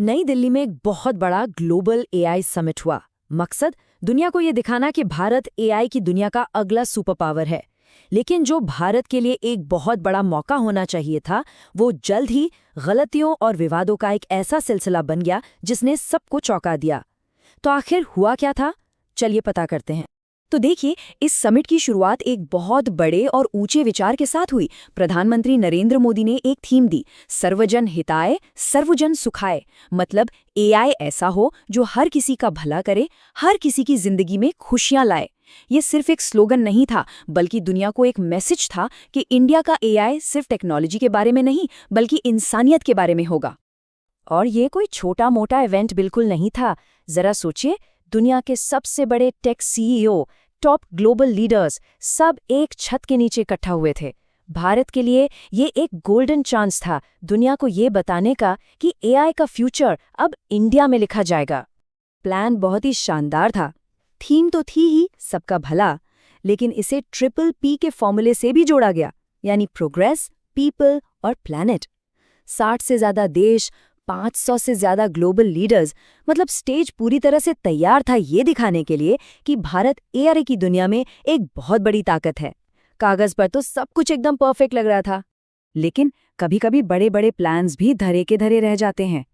नई दिल्ली में एक बहुत बड़ा ग्लोबल एआई समिट हुआ। मकसद दुनिया को ये दिखाना कि भारत एआई की दुनिया का अगला सुपर पावर है। लेकिन जो भारत के लिए एक बहुत बड़ा मौका होना चाहिए था, वो जल्द ही गलतियों और विवादों का एक ऐसा सिलसिला बन गया जिसने सबको चौंका दिया। तो आखिर हुआ क्या था, चलिए पता करते हैं। तो देखिए, इस समिट की शुरुआत एक बहुत बड़े और ऊंचे विचार के साथ हुई। प्रधानमंत्री नरेंद्र मोदी ने एक थीम दी, सर्वजन हिताय सर्वजन सुखाय। मतलब एआई ऐसा हो जो हर किसी का भला करे, हर किसी की जिंदगी में खुशियां लाए। ये सिर्फ एक स्लोगन नहीं था, बल्कि दुनिया को एक मैसेज था कि इंडिया का एआई सिर्फ टेक्नोलॉजी के बारे में नहीं, बल्कि इंसानियत के बारे में होगा। और ये कोई छोटा मोटा इवेंट बिल्कुल नहीं था। जरा सोचिए, दुनिया के सबसे बड़े tech CEO, top global leaders सब एक छत के नीचे इकट्ठा हुए थे। भारत के लिए ये एक गोल्डन चांस था दुनिया को ये बताने का कि एआई का फ्यूचर अब इंडिया में लिखा जाएगा। प्लान बहुत ही शानदार था। थीम तो थी ही सबका भला, लेकिन इसे ट्रिपल पी के फॉर्मूले से भी जोड़ा गया, यानी प्रोग्रेस, पीपल और प्लैनेट। 60 से ज्यादा देश, 500 से ज्यादा ग्लोबल लीडर्स, मतलब स्टेज पूरी तरह से तैयार था ये दिखाने के लिए कि भारत एआई की दुनिया में एक बहुत बड़ी ताकत है। कागज पर तो सब कुछ एकदम परफेक्ट लग रहा था, लेकिन कभी-कभी बड़े-बड़े प्लान्स भी धरे के धरे रह जाते हैं।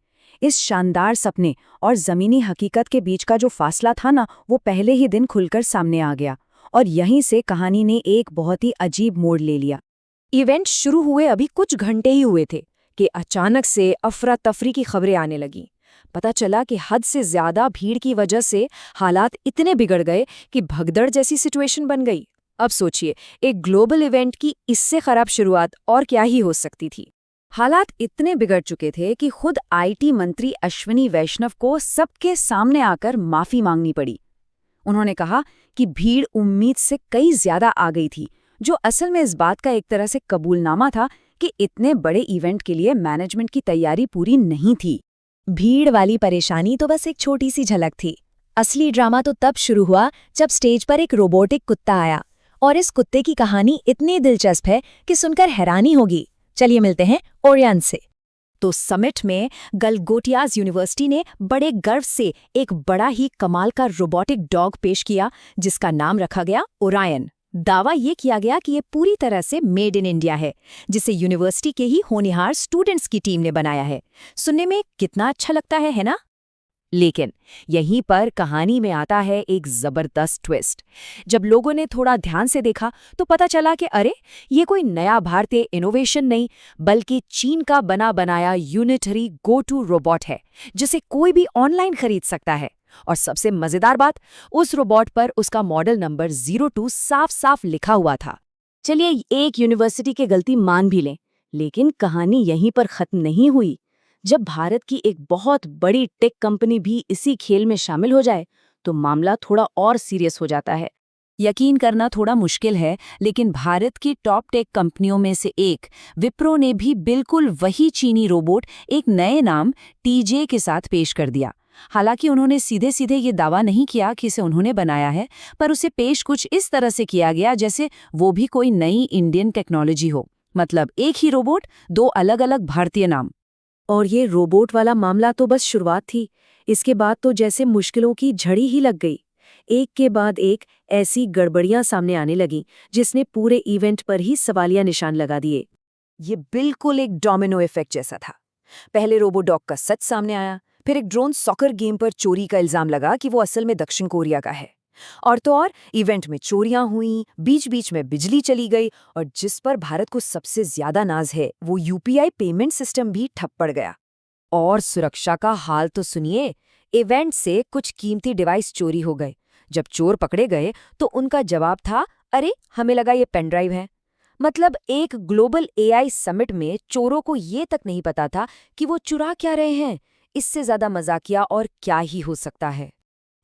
इस शानदार सपने और जमीनी हकीकत के बीच का जो फासला था ना, वो पहले ही दिन खुलकर सामने आ गया, और यहीं से कहानी ने एक बहुत ही अजीब मोड़ ले लिया। इवेंट शुरू हुए अभी कुछ घंटे ही हुए थे कि अचानक से अफरा तफरी की खबरें आने लगी। पता चला कि हद से ज्यादा भीड़ की वजह से हालात इतने बिगड़ गए कि भगदड़ जैसी सिचुएशन बन गई। अब सोचिए, एक ग्लोबल इवेंट की इससे खराब शुरुआत और क्या ही हो सकती थी। हालात इतने बिगड़ चुके थे कि खुद आईटी मंत्री अश्विनी वैष्णव को सबके सामने आकर माफी मांगनी पड़ी। उन्होंने कहा कि भीड़ उम्मीद से कई ज्यादा आ गई थी, जो असल में इस बात का एक तरह से कबूलनामा था कि इतने बड़े इवेंट के लिए मैनेजमेंट की तैयारी पूरी नहीं थी। भीड़ वाली परेशानी तो बस एक छोटी सी झलक थी। असली ड्रामा तो तब शुरू हुआ जब स्टेज पर एक रोबोटिक कुत्ता आया, और इस कुत्ते की कहानी इतनी दिलचस्प है कि सुनकर हैरानी होगी। चलिए मिलते हैं ओरियन से। तो समिट में गलगोटियाज यूनिवर्सिटी ने बड़े गर्व से एक बड़ा ही कमाल का रोबोटिक डॉग पेश किया, जिसका नाम रखा गया ओरायन। दावा ये किया गया कि ये पूरी तरह से मेड इन इंडिया है, जिसे यूनिवर्सिटी के ही होनहार स्टूडेंट्स की टीम ने बनाया है। सुनने में कितना अच्छा लगता है ना? लेकिन यहीं पर कहानी में आता है एक जबरदस्त ट्विस्ट। जब लोगों ने थोड़ा ध्यान से देखा तो पता चला कि अरे, ये कोई नया भारतीय इनोवेशन नहीं, बल्कि चीन का बना बनाया यूनिटरी गो टू रोबोट है, जिसे कोई भी ऑनलाइन खरीद सकता है। और सबसे मजेदार बात, उस रोबोट पर उसका मॉडल नंबर 02 साफ साफ लिखा हुआ था। चलिए, एक यूनिवर्सिटी की गलती मान भी लें, लेकिन कहानी यहीं पर खत्म नहीं हुई। जब भारत की एक बहुत बड़ी टेक कंपनी भी इसी खेल में शामिल हो जाए, तो मामला थोड़ा और सीरियस हो जाता है। यकीन करना थोड़ा मुश्किल है, लेकिन भारत की टॉप टेक कंपनियों में से एक विप्रो ने भी बिल्कुल वही चीनी रोबोट एक नए नाम टीजे के साथ पेश कर दिया। हालांकि उन्होंने सीधे सीधे ये दावा नहीं किया कि इसे उन्होंने बनाया है, पर उसे पेश कुछ इस तरह से किया गया जैसे वो भी कोई नई इंडियन टेक्नोलॉजी हो। मतलब एक ही रोबोट, दो अलग अलग भारतीय नाम। और ये रोबोट वाला मामला तो बस शुरुआत थी। इसके बाद तो जैसे मुश्किलों की झड़ी ही लग गई। एक के बाद एक ऐसी गड़बड़ियां सामने आने लगी जिसने पूरे इवेंट पर ही सवालिया निशान लगा दिए। ये बिल्कुल एक डोमिनो इफेक्ट जैसा था। पहले रोबोडॉग का सच सामने आया, फिर एक ड्रोन सॉकर गेम पर चोरी का इल्जाम लगा कि वो असल में दक्षिण कोरिया का है। और तो और इवेंट में चोरियां हुई, बीच बीच में बिजली चली गई, और जिस पर भारत को सबसे ज्यादा नाज है, वो यूपीआई पेमेंट सिस्टम भी ठप पड़ गया। और सुरक्षा का हाल तो सुनिए, इवेंट से कुछ कीमती डिवाइस चोरी हो गए। जब चोर पकड़े गए तो उनका जवाब था, अरे, हमें लगा ये पेन ड्राइव है। मतलब एक ग्लोबल एआई समिट में चोरों को ये तक नहीं पता था कि वो चुरा क्या रहे हैं। इससे ज्यादा मजाकिया और क्या ही हो सकता है।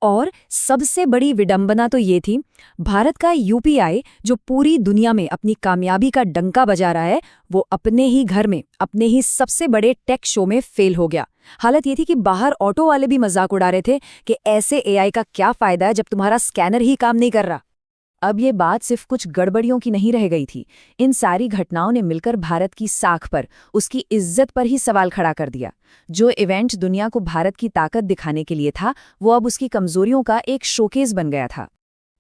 और सबसे बड़ी विडंबना तो ये थी, भारत का यूपीआई जो पूरी दुनिया में अपनी कामयाबी का डंका बजा रहा है, वो अपने ही घर में, अपने ही सबसे बड़े टेक शो में फेल हो गया। हालत ये थी कि बाहर ऑटो वाले भी मजाक उड़ा रहे थे कि ऐसे एआई का क्या फायदा है जब तुम्हारा स्कैनर ही काम नहीं कर रहा। अब ये बात सिर्फ कुछ गड़बड़ियों की नहीं रह गई थी। इन सारी घटनाओं ने मिलकर भारत की साख पर, उसकी इज्जत पर ही सवाल खड़ा कर दिया। जो इवेंट दुनिया को भारत की ताकत दिखाने के लिए था, वो अब उसकी कमजोरियों का एक शोकेस बन गया था।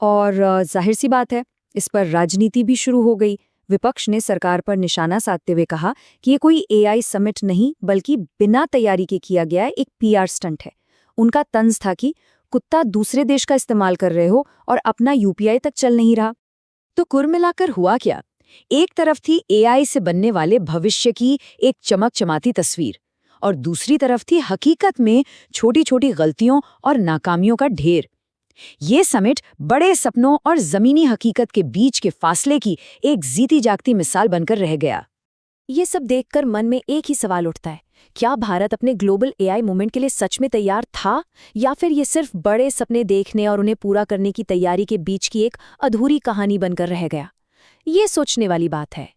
और जाहिर सी बात है, इस पर राजनीति भी शुरू हो गई। विपक्ष ने सरकार पर निशाना साधते हुए कहा कि ये कोई एआई समिट नहीं, बल्कि बिना तैयारी के किया गया एक पीआर स्टंट है। उनका तंज था कि कुत्ता दूसरे देश का इस्तेमाल कर रहे हो और अपना यूपीआई तक चल नहीं रहा। तो कुल मिलाकर हुआ क्या? एक तरफ थी एआई से बनने वाले भविष्य की एक चमकचमाती तस्वीर, और दूसरी तरफ थी हकीकत में छोटी छोटी गलतियों और नाकामियों का ढेर। ये समिट बड़े सपनों और जमीनी हकीकत के बीच के फासले की एक जीती जागती मिसाल बनकर रह गया। ये सब देखकर मन में एक ही सवाल उठता है, क्या भारत अपने ग्लोबल एआई मूवमेंट के लिए सच में तैयार था, या फिर ये सिर्फ बड़े सपने देखने और उन्हें पूरा करने की तैयारी के बीच की एक अधूरी कहानी बनकर रह गया? ये सोचने वाली बात है।